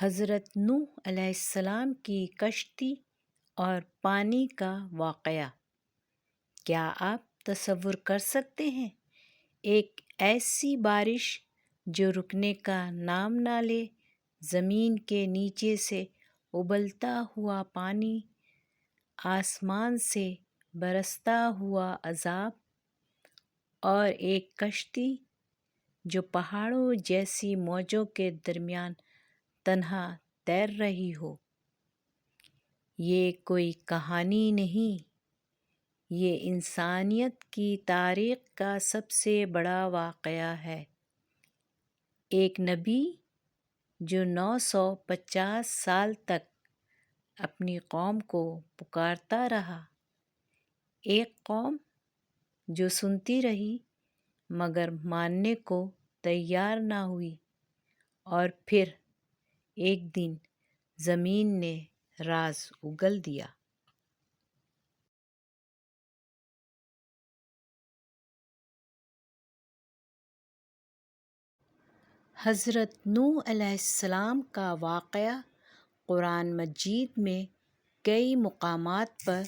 حضرت نوح علیہ السلام کی کشتی اور پانی کا واقعہ۔ کیا آپ تصور کر سکتے ہیں ایک ایسی بارش جو رکنے کا نام نہ لے، زمین کے نیچے سے ابلتا ہوا پانی، آسمان سے برستا ہوا عذاب، اور ایک کشتی جو پہاڑوں جیسی موجوں کے درمیان تنہا تیر رہی ہو۔ یہ کوئی کہانی نہیں، یہ انسانیت کی تاریخ کا سب سے بڑا واقعہ ہے۔ ایک نبی جو 950 سال تک اپنی قوم کو پکارتا رہا، ایک قوم جو سنتی رہی مگر ماننے کو تیار نہ ہوئی، اور پھر ایک دن زمین نے راز اگل دیا۔ حضرت نوح علیہ السلام کا واقعہ قرآن مجید میں کئی مقامات پر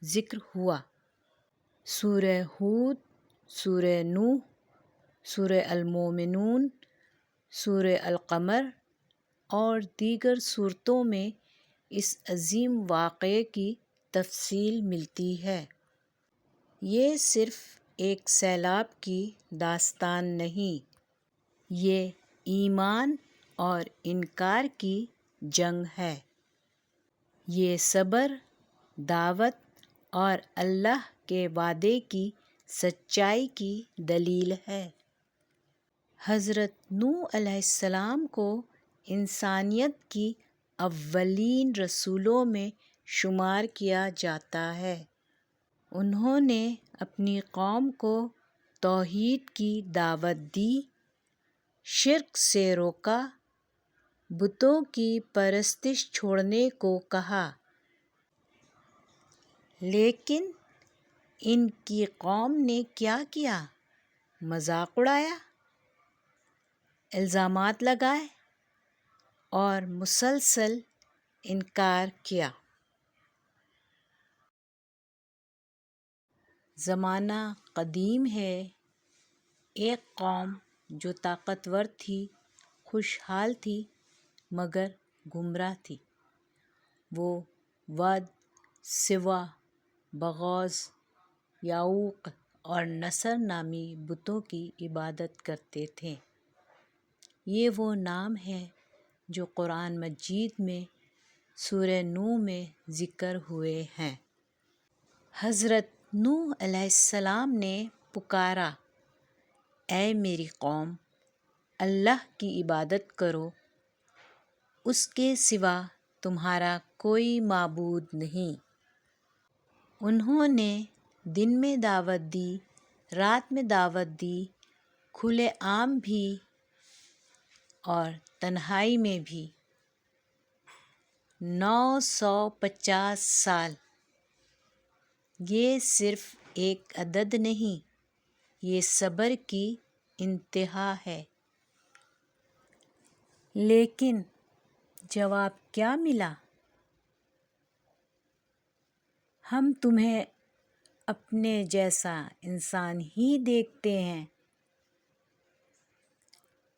ذکر ہوا۔ سورہ ہود، سورہ نوح، سورہ المومنون، سورہ القمر اور دیگر سورتوں میں اس عظیم واقعے کی تفصیل ملتی ہے۔ یہ صرف ایک سیلاب کی داستان نہیں، یہ ایمان اور انکار کی جنگ ہے۔ یہ صبر، دعوت اور اللہ کے وعدے کی سچائی کی دلیل ہے۔ حضرت نوح علیہ السلام کو انسانیت کی اولین رسولوں میں شمار کیا جاتا ہے۔ انہوں نے اپنی قوم کو توحید کی دعوت دی، شرک سے روکا، بتوں کی پرستش چھوڑنے کو کہا، لیکن ان کی قوم نے کیا کیا؟ مذاق اڑایا، الزامات لگائے اور مسلسل انکار کیا۔ زمانہ قدیم ہے، ایک قوم جو طاقتور تھی، خوشحال تھی مگر گمراہ تھی۔ وہ ود، سوا، بغوث، یعوق اور نصر نامی بتوں کی عبادت کرتے تھے۔ یہ وہ نام ہیں جو قرآن مجید میں سورہ نوح میں ذکر ہوئے ہیں۔ حضرت نوح علیہ السلام نے پکارا، اے میری قوم، اللہ کی عبادت کرو، اس کے سوا تمہارا کوئی معبود نہیں۔ انہوں نے دن میں دعوت دی، رات میں دعوت دی، کھلے عام بھی اور تنہائی میں بھی۔ 950 سال، یہ صرف ایک عدد نہیں، یہ صبر کی انتہا ہے۔ لیکن جواب کیا ملا؟ ہم تمہیں اپنے جیسا انسان ہی دیکھتے ہیں۔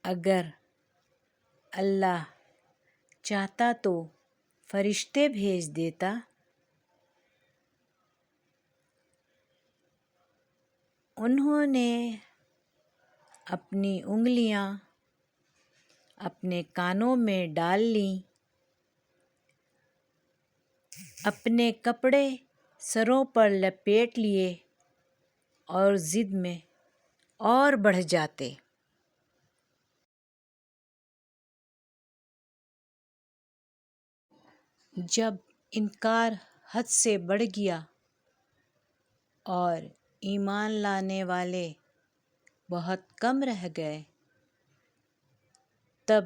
اگر اللہ چاہتا تو فرشتے بھیج دیتا۔ انہوں نے اپنی انگلیاں اپنے کانوں میں ڈال لیں، اپنے کپڑے سروں پر لپیٹ لیے اور ضد میں اور بڑھ جاتے۔ جب انکار حد سے بڑھ گیا اور ایمان لانے والے بہت کم رہ گئے، تب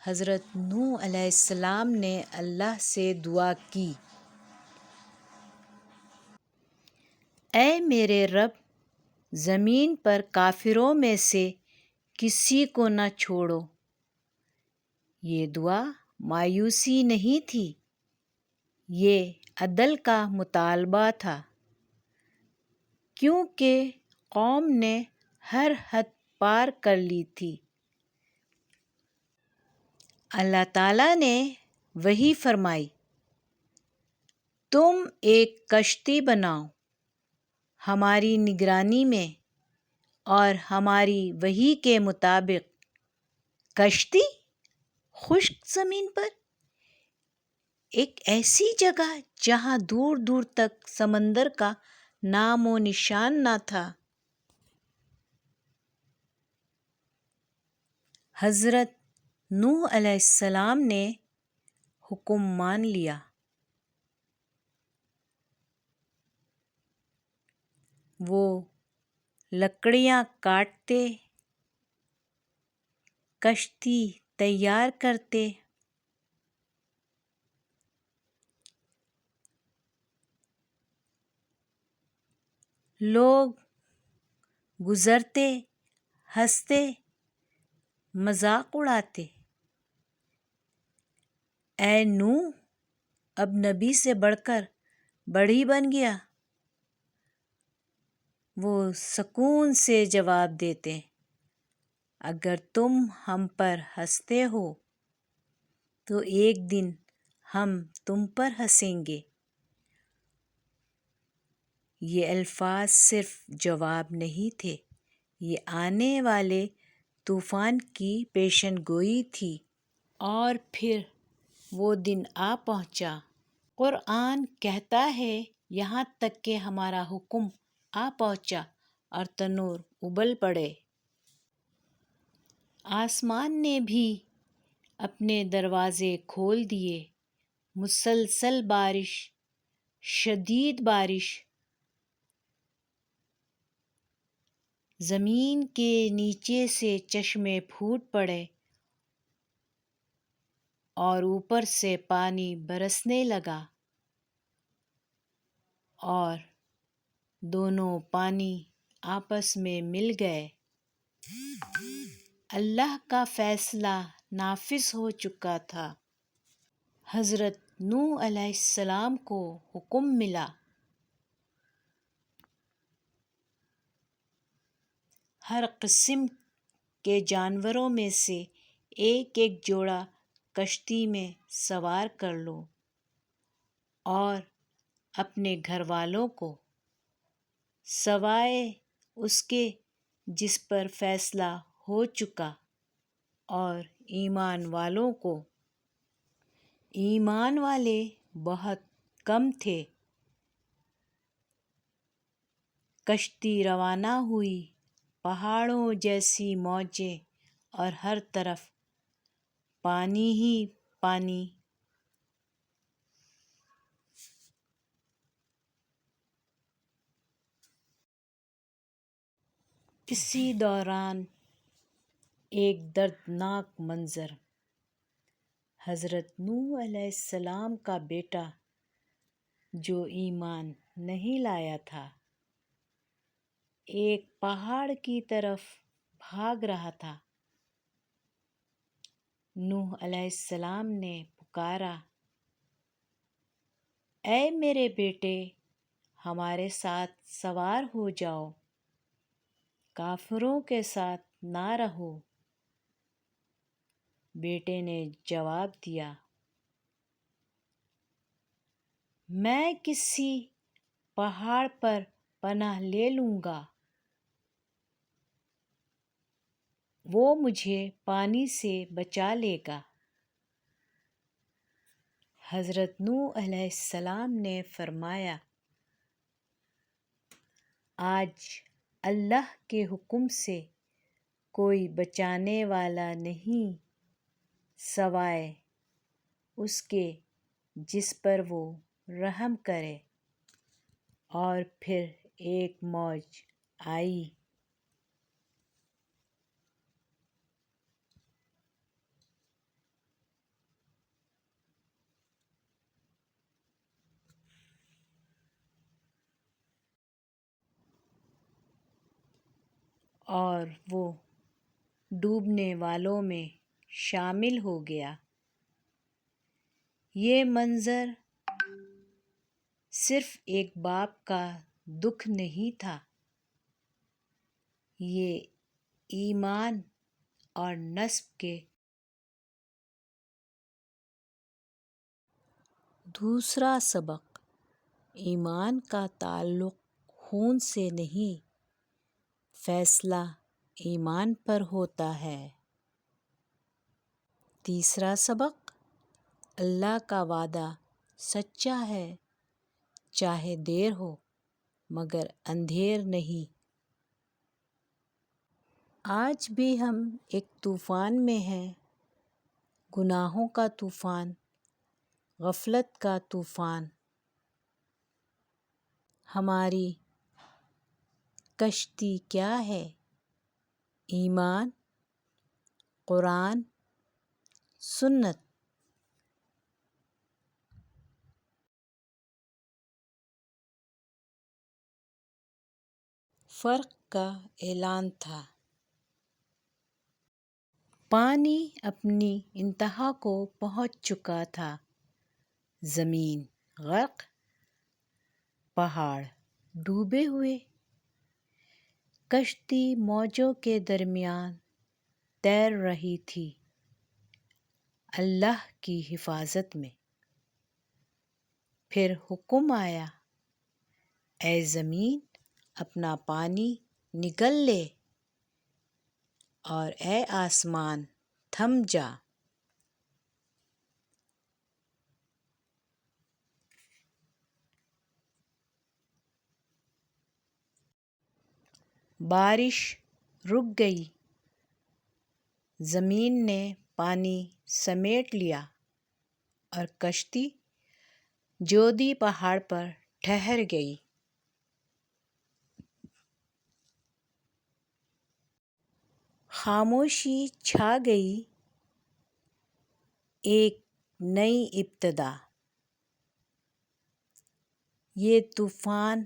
حضرت نوح علیہ السلام نے اللہ سے دعا کی، اے میرے رب، زمین پر کافروں میں سے کسی کو نہ چھوڑو۔ یہ دعا مایوسی نہیں تھی، یہ عدل کا مطالبہ تھا، کیونکہ قوم نے ہر حد پار کر لی تھی۔ اللہ تعالیٰ نے وحی فرمائی، تم ایک کشتی بناؤ ہماری نگرانی میں اور ہماری وحی کے مطابق۔ کشتی خشک زمین پر، ایک ایسی جگہ جہاں دور دور تک سمندر کا نام و نشان نہ تھا۔ حضرت نوح علیہ السلام نے حکم مان لیا۔ وہ لکڑیاں کاٹتے، کشتی تیار کرتے، لوگ گزرتے، ہنستے، مذاق اڑاتے۔ اے نوح، اب نبی سے بڑھ کر بڑی بن گیا۔ وہ سکون سے جواب دیتے، اگر تم ہم پر ہنستے ہو تو ایک دن ہم تم پر ہنسیں گے۔ یہ الفاظ صرف جواب نہیں تھے، یہ آنے والے طوفان کی پیشن گوئی تھی۔ اور پھر وہ دن آ پہنچا۔ قرآن کہتا ہے، یہاں تک کہ ہمارا حکم آ پہنچا اور تنور ابل پڑے۔ آسمان نے بھی اپنے دروازے کھول دیے، مسلسل بارش، شدید بارش، زمین کے نیچے سے چشمے پھوٹ پڑے اور اوپر سے پانی برسنے لگا، اور دونوں پانی آپس میں مل گئے۔ اللہ کا فیصلہ نافذ ہو چکا تھا۔ حضرت نوح علیہ السلام کو حکم ملا، ہر قسم کے جانوروں میں سے ایک ایک جوڑا کشتی میں سوار کر لو اور اپنے گھر والوں کو، سوائے اس کے جس پر فیصلہ ہو چکا، اور ایمان والوں کو۔ ایمان والے بہت کم تھے۔ کشتی روانہ ہوئی، پہاڑوں جیسی موجیں اور ہر طرف پانی ہی پانی۔ اسی دوران ایک دردناک منظر، حضرت نوح علیہ السلام کا بیٹا جو ایمان نہیں لایا تھا، ایک پہاڑ کی طرف بھاگ رہا تھا۔ نوح علیہ السلام نے پکارا، اے میرے بیٹے، ہمارے ساتھ سوار ہو جاؤ، کافروں کے ساتھ نہ رہو۔ بیٹے نے جواب دیا، میں کسی پہاڑ پر پناہ لے لوں گا، وہ مجھے پانی سے بچا لے گا۔ حضرت نوح علیہ السلام نے فرمایا، آج اللہ کے حکم سے کوئی بچانے والا نہیں سوائے اس کے جس پر وہ رحم کرے۔ اور پھر ایک موج آئی، اور وہ ڈوبنے والوں میں شامل ہو گیا۔ یہ منظر صرف ایک باپ کا دکھ نہیں تھا، یہ ایمان اور نسب کے دوسرا سبق، ایمان کا تعلق خون سے نہیں، فیصلہ ایمان پر ہوتا ہے۔ تیسرا سبق، اللہ کا وعدہ سچا ہے، چاہے دیر ہو مگر اندھیر نہیں۔ آج بھی ہم ایک طوفان میں ہیں، گناہوں کا طوفان، غفلت کا طوفان۔ ہماری کشتی کیا ہے؟ ایمان، قرآن، سنت۔ فرق کا اعلان تھا۔ پانی اپنی انتہا کو پہنچ چکا تھا، زمین غرق، پہاڑ ڈوبے ہوئے، کشتی موجوں کے درمیان تیر رہی تھی، اللہ کی حفاظت میں۔ پھر حکم آیا، اے زمین اپنا پانی نگل لے، اور اے آسمان تھم جا۔ بارش رک گئی، زمین نے پانی سمیٹ لیا، اور کشتی جودی پہاڑ پر ٹھہر گئی۔ خاموشی چھا گئی، ایک نئی ابتدا۔ یہ طوفان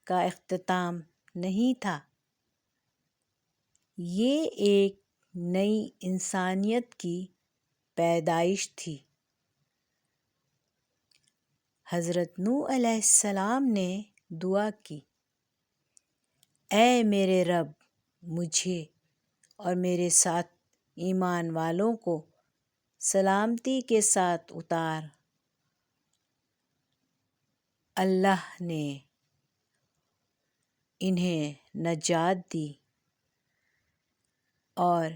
کا اختتام نہیں تھا، یہ ایک نئی انسانیت کی پیدائش تھی۔ حضرت نوح علیہ السلام نے دعا کی، اے میرے رب، مجھے اور میرے ساتھ ایمان والوں کو سلامتی کے ساتھ اتار۔ اللہ نے انہیں نجات دی اور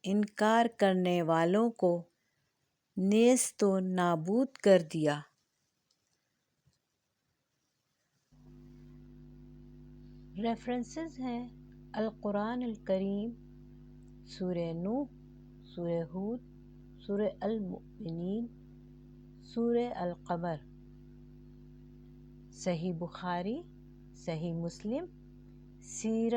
انکار کرنے والوں کو نیست و نابود کر دیا۔ ریفرنسز ہیں القرآن الکریم، سورہ نوح، سورہ ہود، سورہ المؤمنین، سورہ القمر، صحیح بخاری، صحیح مسلم، سیرت